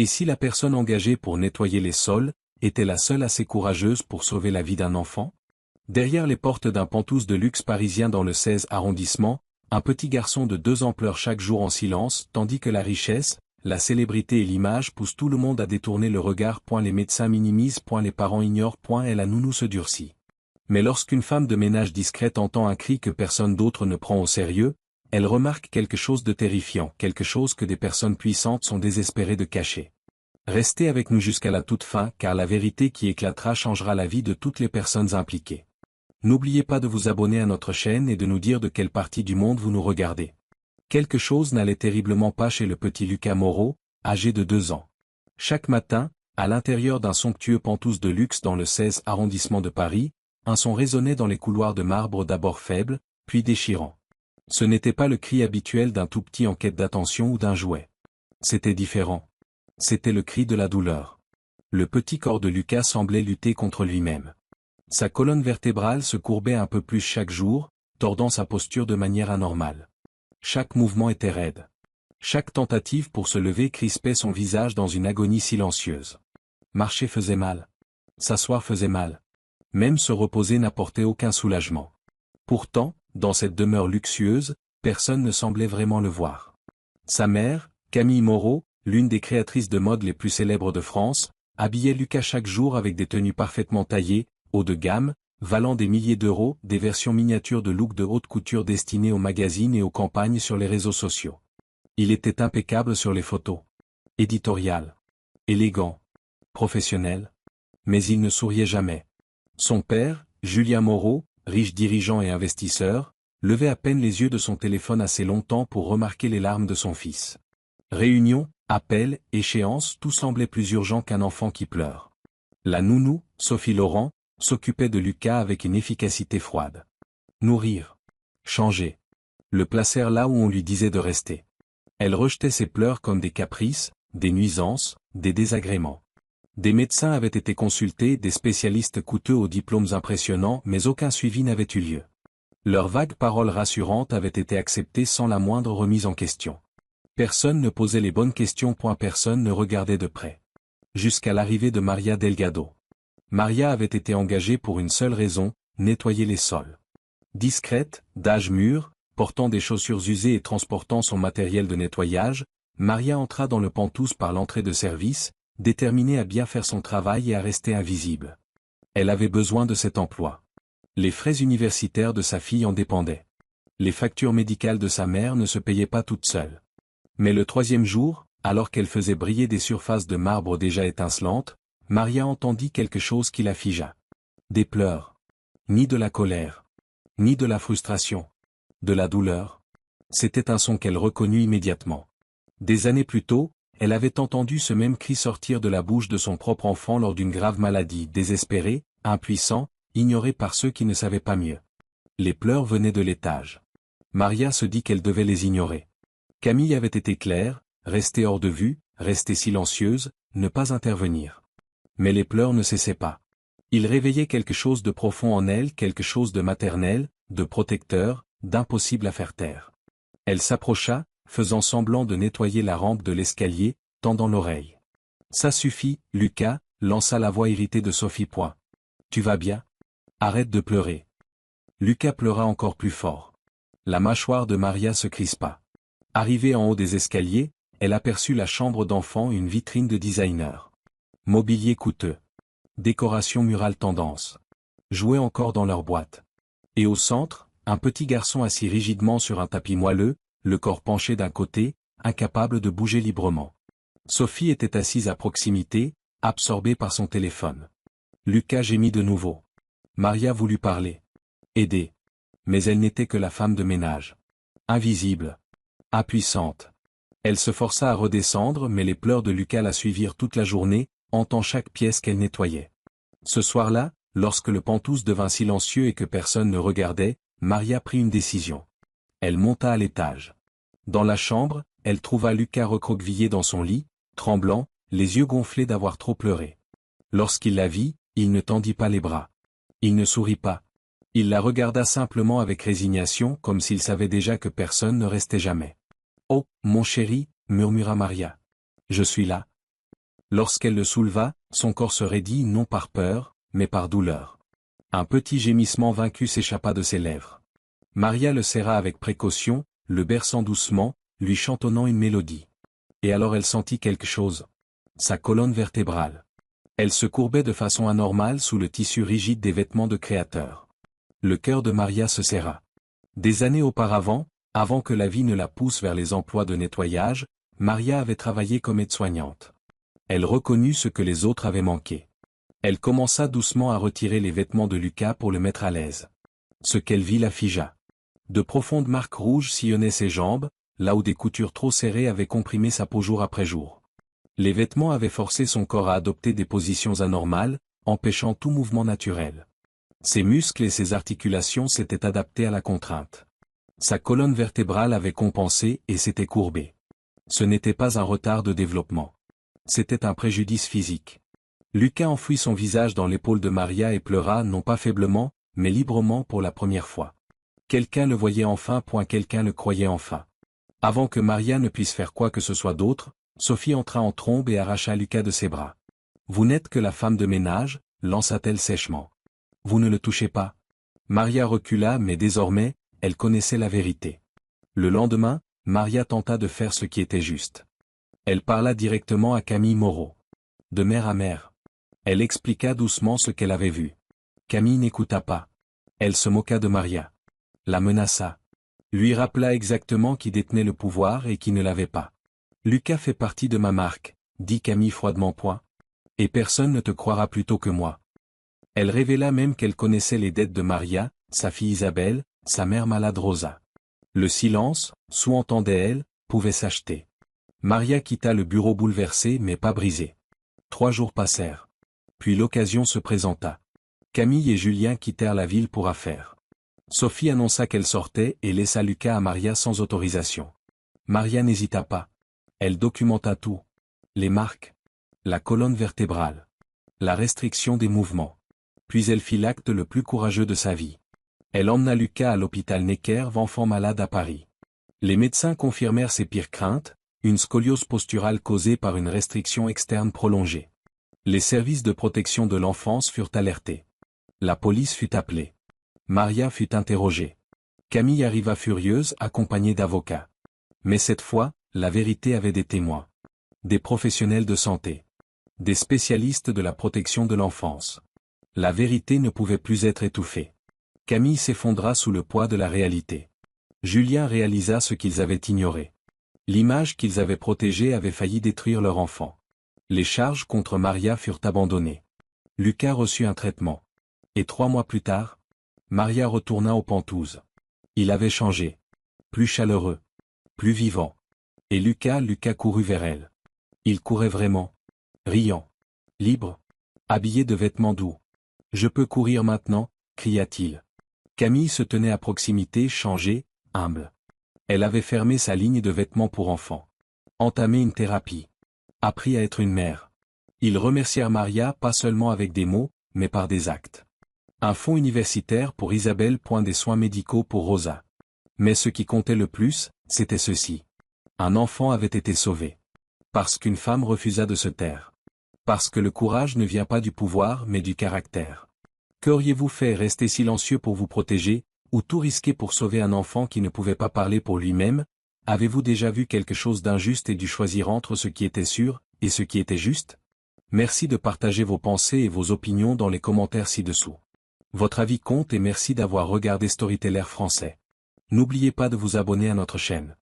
Et si la personne engagée pour nettoyer les sols était la seule assez courageuse pour sauver la vie d'un enfant? Derrière les portes d'un Pantouse de luxe parisien dans le 16 arrondissement, un petit garçon de 2 ans pleure chaque jour en silence, tandis que la richesse, la célébrité et l'image poussent tout le monde à détourner le regard. Les médecins minimisent. Les parents ignorent. Et la nounou se durcit. Mais lorsqu'une femme de ménage discrète entend un cri que personne d'autre ne prend au sérieux, elle remarque quelque chose de terrifiant, quelque chose que des personnes puissantes sont désespérées de cacher. Restez avec nous jusqu'à la toute fin, car la vérité qui éclatera changera la vie de toutes les personnes impliquées. N'oubliez pas de vous abonner à notre chaîne et de nous dire de quelle partie du monde vous nous regardez. Quelque chose n'allait terriblement pas chez le petit Lucas Moreau, âgé de 2 ans. Chaque matin, à l'intérieur d'un somptueux Pantouse de luxe dans le 16 arrondissement de Paris, un son résonnait dans les couloirs de marbre d'abord faible, puis déchirant. Ce n'était pas le cri habituel d'un tout petit en quête d'attention ou d'un jouet. C'était différent. C'était le cri de la douleur. Le petit corps de Lucas semblait lutter contre lui-même. Sa colonne vertébrale se courbait un peu plus chaque jour, tordant sa posture de manière anormale. Chaque mouvement était raide. Chaque tentative pour se lever crispait son visage dans une agonie silencieuse. Marcher faisait mal. S'asseoir faisait mal. Même se reposer n'apportait aucun soulagement. Pourtant, dans cette demeure luxueuse, personne ne semblait vraiment le voir. Sa mère, Camille Moreau, l'une des créatrices de mode les plus célèbres de France, habillait Lucas chaque jour avec des tenues parfaitement taillées, haut de gamme, valant des milliers d'euros, des versions miniatures de looks de haute couture destinées aux magazines et aux campagnes sur les réseaux sociaux. Il était impeccable sur les photos. Éditorial. Élégant. Professionnel. Mais il ne souriait jamais. Son père, Julien Moreau, riche dirigeant et investisseur, levait à peine les yeux de son téléphone assez longtemps pour remarquer les larmes de son fils. Réunion, appel, échéance, tout semblait plus urgent qu'un enfant qui pleure. La nounou, Sophie Laurent, s'occupait de Lucas avec une efficacité froide. Nourrir. Changer. Le placèrent là où on lui disait de rester. Elle rejetait ses pleurs comme des caprices, des nuisances, des désagréments. Des médecins avaient été consultés, des spécialistes coûteux aux diplômes impressionnants, mais aucun suivi n'avait eu lieu. Leurs vagues paroles rassurantes avaient été acceptées sans la moindre remise en question. Personne ne posait les bonnes questions. Personne ne regardait de près. Jusqu'à l'arrivée de Maria Delgado. Maria avait été engagée pour une seule raison, nettoyer les sols. Discrète, d'âge mûr, portant des chaussures usées et transportant son matériel de nettoyage, Maria entra dans le Pantouse par l'entrée de service, déterminée à bien faire son travail et à rester invisible. Elle avait besoin de cet emploi. Les frais universitaires de sa fille en dépendaient. Les factures médicales de sa mère ne se payaient pas toutes seules. Mais le 3e jour, alors qu'elle faisait briller des surfaces de marbre déjà étincelantes, Maria entendit quelque chose qui la figea. Des pleurs. Ni de la colère. Ni de la frustration. De la douleur. C'était un son qu'elle reconnut immédiatement. Des années plus tôt, elle avait entendu ce même cri sortir de la bouche de son propre enfant lors d'une grave maladie, désespéré, impuissant, ignoré par ceux qui ne savaient pas mieux. Les pleurs venaient de l'étage. Maria se dit qu'elle devait les ignorer. Camille avait été claire, rester hors de vue, rester silencieuse, ne pas intervenir. Mais les pleurs ne cessaient pas. Ils réveillaient quelque chose de profond en elle, quelque chose de maternel, de protecteur, d'impossible à faire taire. Elle s'approcha, faisant semblant de nettoyer la rampe de l'escalier, tendant l'oreille. « Ça suffit, Lucas », lança la voix irritée de Sophie. « Tu vas bien ? Arrête de pleurer. » Lucas pleura encore plus fort. La mâchoire de Maria se crispa. Arrivée en haut des escaliers, elle aperçut la chambre d'enfant, une vitrine de designer. Mobilier coûteux. Décoration murale tendance. Jouets encore dans leur boîte. Et au centre, un petit garçon assis rigidement sur un tapis moelleux, le corps penché d'un côté, incapable de bouger librement. Sophie était assise à proximité, absorbée par son téléphone. Lucas gémit de nouveau. Maria voulut parler. Aider. Mais elle n'était que la femme de ménage. Invisible. Impuissante. Elle se força à redescendre, mais les pleurs de Lucas la suivirent toute la journée, hantant chaque pièce qu'elle nettoyait. Ce soir-là, lorsque le Pantouse devint silencieux et que personne ne regardait, Maria prit une décision. Elle monta à l'étage. Dans la chambre, elle trouva Lucas recroquevillé dans son lit, tremblant, les yeux gonflés d'avoir trop pleuré. Lorsqu'il la vit, il ne tendit pas les bras. Il ne sourit pas. Il la regarda simplement avec résignation, comme s'il savait déjà que personne ne restait jamais. « Oh, mon chéri », murmura Maria. « Je suis là. Lorsqu'elle le souleva, son corps se raidit non par peur, mais par douleur. Un petit gémissement vaincu s'échappa de ses lèvres. Maria le serra avec précaution, le berçant doucement, lui chantonnant une mélodie. Et alors elle sentit quelque chose. Sa colonne vertébrale. Elle se courbait de façon anormale sous le tissu rigide des vêtements de créateur. Le cœur de Maria se serra. Des années auparavant, avant que la vie ne la pousse vers les emplois de nettoyage, Maria avait travaillé comme aide-soignante. Elle reconnut ce que les autres avaient manqué. Elle commença doucement à retirer les vêtements de Lucas pour le mettre à l'aise. Ce qu'elle vit la figea. De profondes marques rouges sillonnaient ses jambes, là où des coutures trop serrées avaient comprimé sa peau jour après jour. Les vêtements avaient forcé son corps à adopter des positions anormales, empêchant tout mouvement naturel. Ses muscles et ses articulations s'étaient adaptés à la contrainte. Sa colonne vertébrale avait compensé et s'était courbée. Ce n'était pas un retard de développement. C'était un préjudice physique. Lucas enfouit son visage dans l'épaule de Maria et pleura non pas faiblement, mais librement pour la première fois. Quelqu'un le voyait enfin, quelqu'un le croyait enfin. Avant que Maria ne puisse faire quoi que ce soit d'autre, Sophie entra en trombe et arracha Lucas de ses bras. « Vous n'êtes que la femme de ménage » lança-t-elle sèchement. « Vous ne le touchez pas ?» Maria recula mais désormais, elle connaissait la vérité. Le lendemain, Maria tenta de faire ce qui était juste. Elle parla directement à Camille Moreau. De mère à mère. Elle expliqua doucement ce qu'elle avait vu. Camille n'écouta pas. Elle se moqua de Maria. La menaça. Lui rappela exactement qui détenait le pouvoir et qui ne l'avait pas. Lucas fait partie de ma marque, dit Camille froidement point. Et personne ne te croira plus tôt que moi. Elle révéla même qu'elle connaissait les dettes de Maria, sa fille Isabelle, sa mère malade Rosa. Le silence, sous-entendait-elle, pouvait s'acheter. Maria quitta le bureau bouleversée mais pas brisée. 3 jours passèrent. Puis l'occasion se présenta. Camille et Julien quittèrent la ville pour affaires. Sophie annonça qu'elle sortait et laissa Lucas à Maria sans autorisation. Maria n'hésita pas. Elle documenta tout. Les marques. La colonne vertébrale. La restriction des mouvements. Puis elle fit l'acte le plus courageux de sa vie. Elle emmena Lucas à l'hôpital Necker, enfant malade à Paris. Les médecins confirmèrent ses pires craintes, une scoliose posturale causée par une restriction externe prolongée. Les services de protection de l'enfance furent alertés. La police fut appelée. Maria fut interrogée. Camille arriva furieuse, accompagnée d'avocats. Mais cette fois, la vérité avait des témoins. Des professionnels de santé. Des spécialistes de la protection de l'enfance. La vérité ne pouvait plus être étouffée. Camille s'effondra sous le poids de la réalité. Julien réalisa ce qu'ils avaient ignoré. L'image qu'ils avaient protégée avait failli détruire leur enfant. Les charges contre Maria furent abandonnées. Lucas reçut un traitement. Et 3 mois plus tard, Maria retourna aux Pentouzes. Il avait changé. Plus chaleureux. Plus vivant. Et Lucas courut vers elle. Il courait vraiment. Riant. Libre. Habillé de vêtements doux. « Je peux courir maintenant » cria-t-il. Camille se tenait à proximité, changée, humble. Elle avait fermé sa ligne de vêtements pour enfants. Entamé une thérapie. Appris à être une mère. Ils remercièrent Maria pas seulement avec des mots, mais par des actes. Un fonds universitaire pour Isabelle. Des soins médicaux pour Rosa. Mais ce qui comptait le plus, c'était ceci. Un enfant avait été sauvé. Parce qu'une femme refusa de se taire. Parce que le courage ne vient pas du pouvoir mais du caractère. Qu'auriez-vous fait, rester silencieux pour vous protéger, ou tout risquer pour sauver un enfant qui ne pouvait pas parler pour lui-même? Avez-vous déjà vu quelque chose d'injuste et dû choisir entre ce qui était sûr, et ce qui était juste? Merci de partager vos pensées et vos opinions dans les commentaires ci-dessous. Votre avis compte et merci d'avoir regardé Storyteller français. N'oubliez pas de vous abonner à notre chaîne.